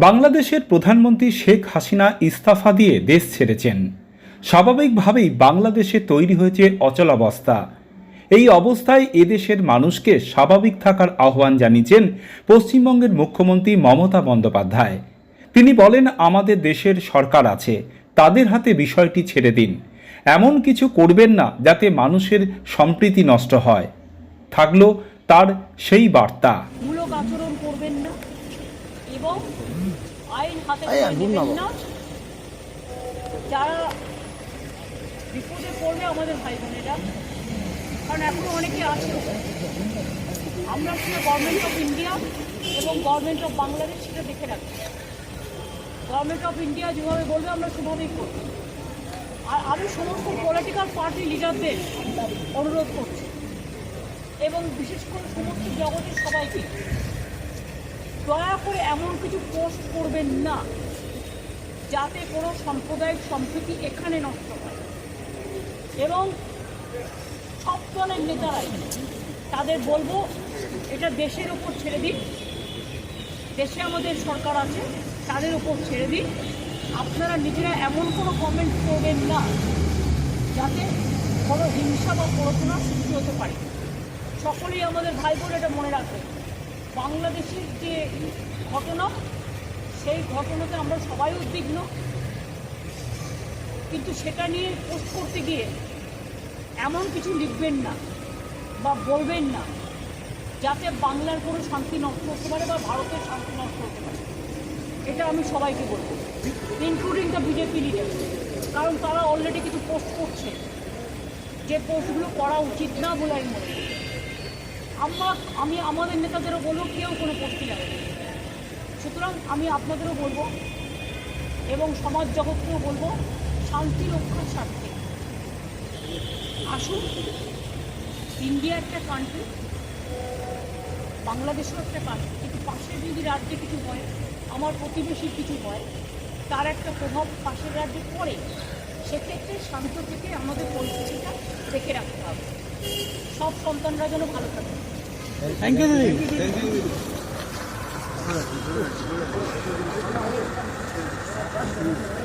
বাংলাদেশের প্রধানমন্ত্রী শেখ হাসিনা ইস্তফা দিয়ে দেশ ছেড়েছেন। স্বাভাবিকভাবেই বাংলাদেশে তৈরি হয়েছে অচলাবস্থা। এই অবস্থায় এদেশের মানুষকে স্বাভাবিক থাকার আহ্বান জানিয়েছেন পশ্চিমবঙ্গের মুখ্যমন্ত্রী মমতা বন্দ্যোপাধ্যায়। তিনি বলেন, আমাদের দেশের সরকার আছে, তাদের হাতে বিষয়টি ছেড়ে দিন। এমন কিছু করবেন না যাতে মানুষের সম্প্রীতি নষ্ট হয়। থাকলো তার সেই বার্তা। আচরণ করবেন না এবং আইন হাতে নেবেন না। যারা বিপদে পড়বে আমাদের ভাই বোনেরা, কারণ এখনো অনেকে আছে। আমরা সেটা গভর্নমেন্ট অফ ইন্ডিয়া এবং গভর্নমেন্ট অফ বাংলাদেশ সেটা দেখে রাখছি। গভর্নমেন্ট অফ ইন্ডিয়া যেভাবে বলবে আমরা সেভাবেই করব। আর আমি সমস্ত পলিটিক্যাল পার্টি লিডারদের অনুরোধ করছি এবং বিশেষ করে সমস্ত জগতের সবাইকে, দয়া করে এমন কিছু পোস্ট করবেন না যাতে কোনো সাম্প্রদায়িক সম্প্রীতি এখানে নষ্ট হয়। এবং সব দলের নেতারাই তাদের বলবো, এটা দেশের উপর ছেড়ে দিন। দেশে আমাদের সরকার আছে, তাদের উপর ছেড়ে দিন। আপনারা নিজেরা এমন কোনো কমেন্ট করবেন না যাতে কোনো হিংসা বা প্ররোচনা সৃষ্টি হতে পারে। সকলেই আমাদের ভাই বোন এটা মনে রাখবেন। বাংলাদেশের যে ঘটনা, সেই ঘটনাতে আমরা সবাই উদ্বিগ্ন, কিন্তু সেটা নিয়ে পোস্ট করতে গিয়ে এমন কিছু লিখবেন না বা বলবেন না যাতে বাংলার কোনো শান্তি নষ্ট হতে পারে বা ভারতের শান্তি নষ্ট হতে পারে। এটা আমি সবাইকে বলবো, ইনক্লুডিং দ্য বিজেপি লিডার, কারণ তারা অলরেডি কিছু পোস্ট করছে যে পোস্টগুলো করা উচিত না বলে আমি মনে করি। আমি আমাদের নেতাদেরও বলবো, কেউ কোনো পোস্টই লাগবে। সুতরাং আমি আপনাদেরও বলবো এবং সমাজ জগৎকেও বলবো, শান্তি রক্ষার স্বার্থে আসুন। ইন্ডিয়া একটা কান্ট্রি, বাংলাদেশও একটা কান্ট্রি, কিন্তু পাশের যদি রাজ্যে কিছু হয়, আমার প্রতিবেশীর কিছু হয়, তার একটা প্রভাব পাশের রাজ্যে পড়ে। সেক্ষেত্রে শান্ত থেকে আমাদের পরিস্থিতিটা দেখে রাখতে হবে। সব সন্তানরা যেন ভালো থাকে। Thank you. Thank you.